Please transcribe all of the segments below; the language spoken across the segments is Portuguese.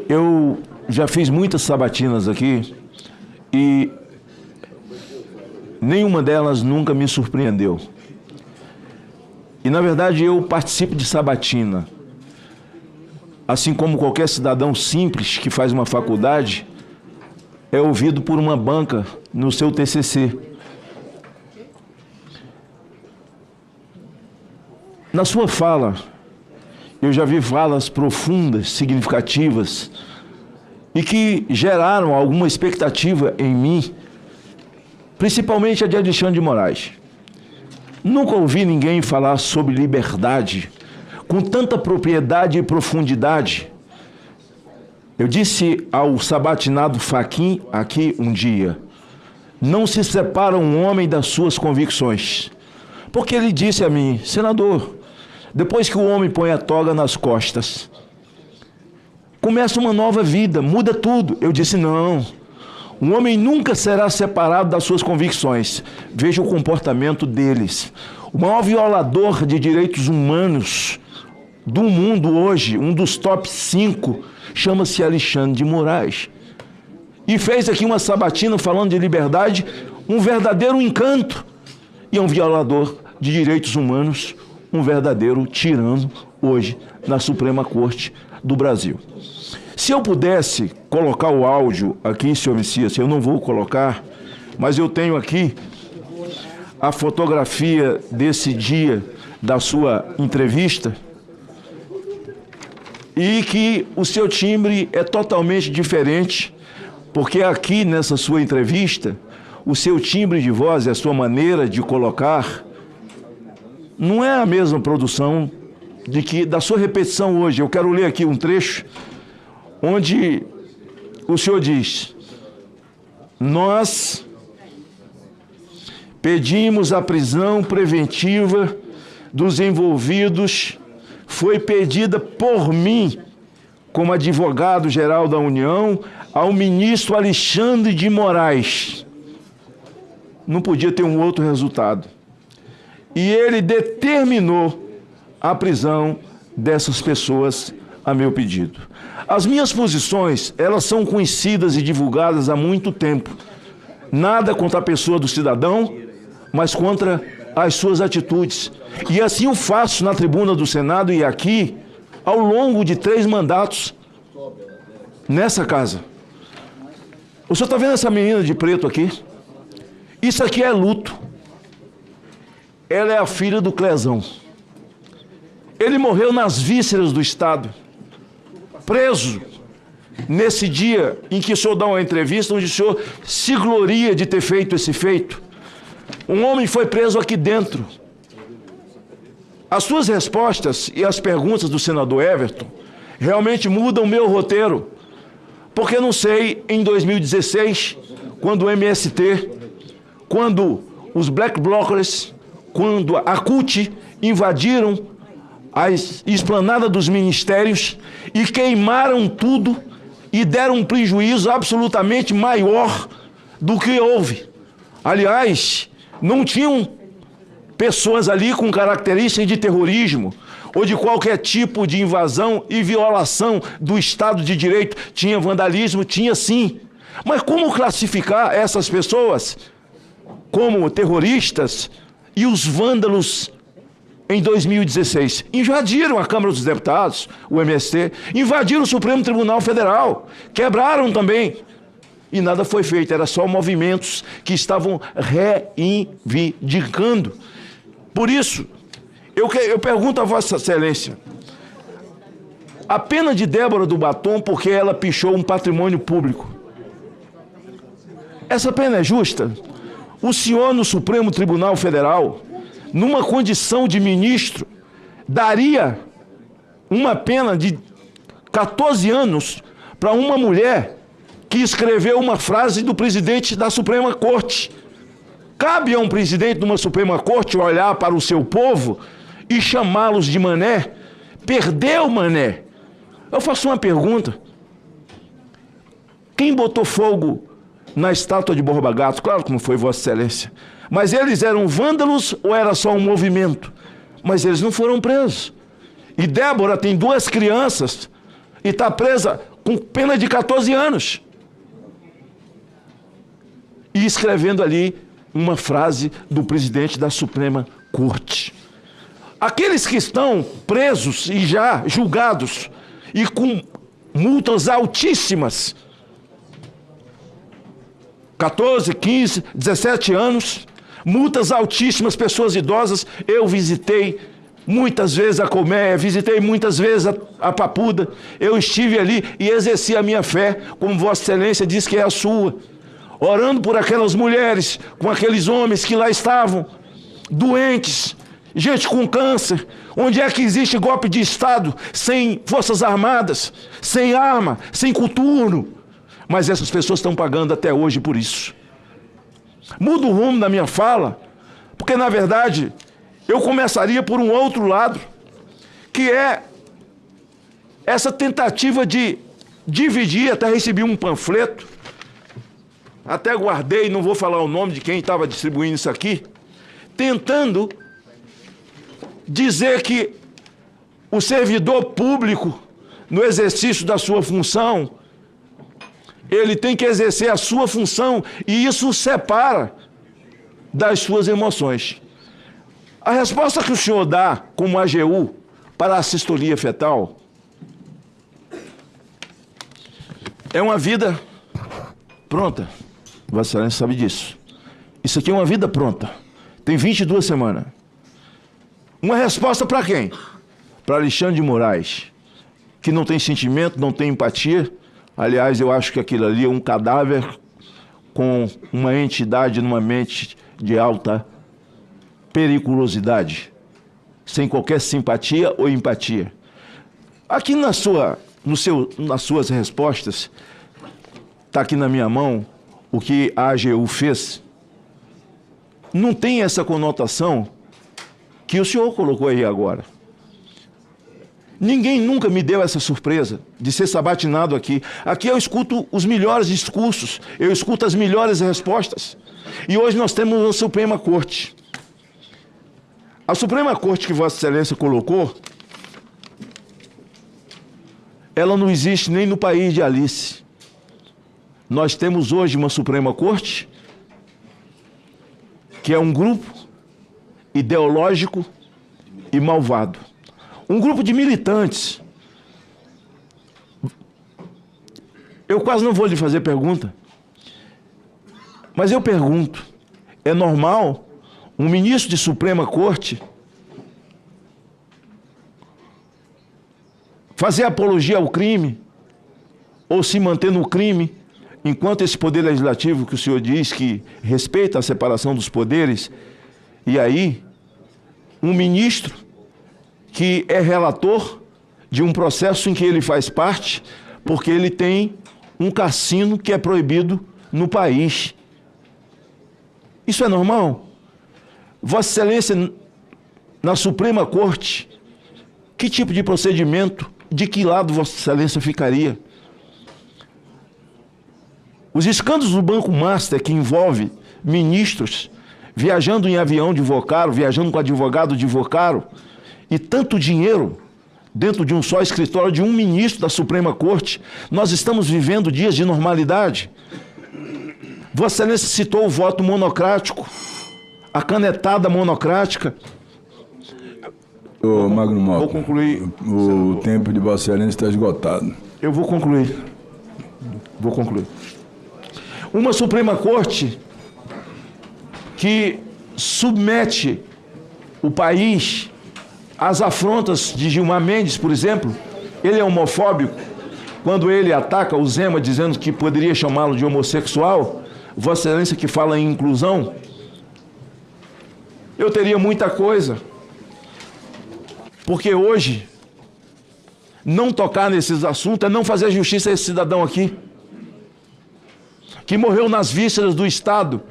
Eu já fiz muitas sabatinas aqui e nenhuma delas nunca me surpreendeu. E, na verdade, eu participo de sabatina. Assim como qualquer cidadão simples que faz uma faculdade, é ouvido por uma banca no seu TCC. Na sua fala, eu já vi falas profundas, significativas, e que geraram alguma expectativa em mim, principalmente a de Alexandre de Moraes. Nunca ouvi ninguém falar sobre liberdade com tanta propriedade e profundidade. Eu disse ao sabatinado Fachin aqui um dia: não se separa um homem das suas convicções. Porque ele disse a mim: senador, depois que o homem põe a toga nas costas, começa uma nova vida, muda tudo. Eu disse: não, um homem nunca será separado das suas convicções. Veja o comportamento deles. O maior violador de direitos humanos do mundo hoje, um dos top 5, chama-se Alexandre de Moraes. E fez aqui uma sabatina falando de liberdade, um verdadeiro encanto. E é um violador de direitos humanos, um verdadeiro tirano hoje na Suprema Corte do Brasil. Se eu pudesse colocar o áudio aqui, senhor Messias, eu não vou colocar, mas eu tenho aqui a fotografia desse dia da sua entrevista, e que o seu timbre é totalmente diferente, porque aqui nessa sua entrevista, o seu timbre de voz e a sua maneira de colocar não é a mesma produção da sua repetição hoje. Eu quero ler aqui um trecho onde o senhor diz: nós pedimos a prisão preventiva dos envolvidos, foi pedida por mim, como advogado-geral da União, ao ministro Alexandre de Moraes. Não podia ter um outro resultado. E ele determinou a prisão dessas pessoas a meu pedido. As minhas posições, elas são conhecidas e divulgadas há muito tempo. Nada contra a pessoa do cidadão, mas contra as suas atitudes. E assim eu faço na tribuna do Senado e aqui, ao longo de 3 mandatos, nessa casa. O senhor está vendo essa menina de preto aqui? Isso aqui é luto. Ela é a filha do Clezão. Ele morreu nas vísceras do Estado, preso, nesse dia em que o senhor dá uma entrevista, onde o senhor se gloria de ter feito esse feito. Um homem foi preso aqui dentro. As suas respostas e as perguntas do senador Everton realmente mudam o meu roteiro. Porque não sei, em 2016, quando o MST, quando os Black Blockers, quando a CUT invadiram a esplanada dos ministérios e queimaram tudo e deram um prejuízo absolutamente maior do que houve. Aliás, não tinham pessoas ali com características de terrorismo ou de qualquer tipo de invasão e violação do Estado de Direito. Tinha vandalismo, tinha sim. Mas como classificar essas pessoas como terroristas e os vândalos em 2016? Invadiram a Câmara dos Deputados, o MST, invadiram o Supremo Tribunal Federal, quebraram também. E nada foi feito, era só movimentos que estavam reivindicando. Por isso, eu pergunto a Vossa Excelência, a pena de Débora do Batom porque ela pichou um patrimônio público, essa pena é justa? O senhor no Supremo Tribunal Federal, numa condição de ministro, daria uma pena de 14 anos para uma mulher que escreveu uma frase do presidente da Suprema Corte? Cabe a um presidente de uma Suprema Corte olhar para o seu povo e chamá-los de mané? Perdeu, mané. Eu faço uma pergunta. Quem botou fogo na estátua de Borba Gato? Claro que não foi Vossa Excelência. Mas eles eram vândalos ou era só um movimento? Mas eles não foram presos. E Débora tem 2 crianças e está presa com pena de 14 anos. E escrevendo ali uma frase do presidente da Suprema Corte. Aqueles que estão presos e já julgados e com multas altíssimas, 14, 15, 17 anos, multas altíssimas, pessoas idosas. Eu visitei muitas vezes a colmeia, visitei muitas vezes a Papuda. Eu estive ali e exerci a minha fé, como Vossa Excelência diz que é a sua, orando por aquelas mulheres, com aqueles homens que lá estavam, doentes, gente com câncer. Onde é que existe golpe de Estado sem Forças Armadas, sem arma, sem coturno? Mas essas pessoas estão pagando até hoje por isso. Mudo o rumo da minha fala, porque na verdade eu começaria por um outro lado, que é essa tentativa de dividir. Até recebi um panfleto, até guardei, não vou falar o nome de quem estava distribuindo isso aqui, tentando dizer que o servidor público, no exercício da sua função, ele tem que exercer a sua função e isso o separa das suas emoções. A resposta que o senhor dá como AGU para a sistolia fetal é uma vida pronta. Vossa Excelência sabe disso. Isso aqui é uma vida pronta. Tem 22 semanas. Uma resposta para quem? Para Alexandre de Moraes, que não tem sentimento, não tem empatia. Aliás, eu acho que aquilo ali é um cadáver com uma entidade numa mente de alta periculosidade, sem qualquer simpatia ou empatia. Aqui nas suas respostas, está aqui na minha mão o que a AGU fez. Não tem essa conotação que o senhor colocou aí agora. Ninguém nunca me deu essa surpresa de ser sabatinado aqui. Aqui eu escuto os melhores discursos, eu escuto as melhores respostas. E hoje nós temos a Suprema Corte. A Suprema Corte que Vossa Excelência colocou, ela não existe nem no país de Alice. Nós temos hoje uma Suprema Corte que é um grupo ideológico e malvado. Um grupo de militantes. Eu quase não vou lhe fazer pergunta, mas eu pergunto, é normal um ministro de Suprema Corte fazer apologia ao crime ou se manter no crime, enquanto esse poder legislativo que o senhor diz que respeita a separação dos poderes, e aí um ministro que é relator de um processo em que ele faz parte, porque ele tem um cassino que é proibido no país. Isso é normal? Vossa Excelência, na Suprema Corte, que tipo de procedimento, de que lado Vossa Excelência ficaria? Os escândalos do Banco Master, que envolve ministros viajando em avião de Vocaro, viajando com advogado de Vocaro, e tanto dinheiro dentro de um só escritório de um ministro da Suprema Corte, nós estamos vivendo dias de normalidade. Vossa Excelência citou o voto monocrático, a canetada monocrática. Ô, Magno Malta, vou concluir. O tempo de Vossa Excelência está esgotado. Eu vou concluir. Vou concluir. Uma Suprema Corte que submete o país às afrontas de Gilmar Mendes, por exemplo. Ele é homofóbico. Quando ele ataca o Zema dizendo que poderia chamá-lo de homossexual, Vossa Excelência que fala em inclusão, eu teria muita coisa. Porque hoje, não tocar nesses assuntos é não fazer justiça a esse cidadão aqui, que morreu nas vísceras do Estado,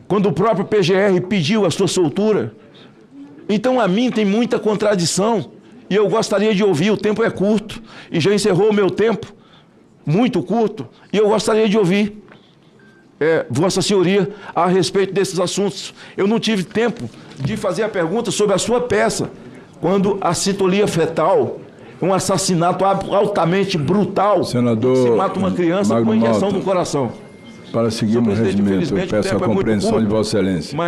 quando o próprio PGR pediu a sua soltura. Então, a mim tem muita contradição, e eu gostaria de ouvir, o tempo é curto, e já encerrou o meu tempo, muito curto, e eu gostaria de ouvir Vossa Senhoria a respeito desses assuntos. Eu não tive tempo de fazer a pergunta sobre a sua peça, quando a sintonia fetal um assassinato altamente brutal. Senador se mata uma criança com Magno uma injeção Malta, no coração. para seguir o regimento, eu infelizmente, o peço a tempo é muito compreensão curto, de Vossa Excelência. mas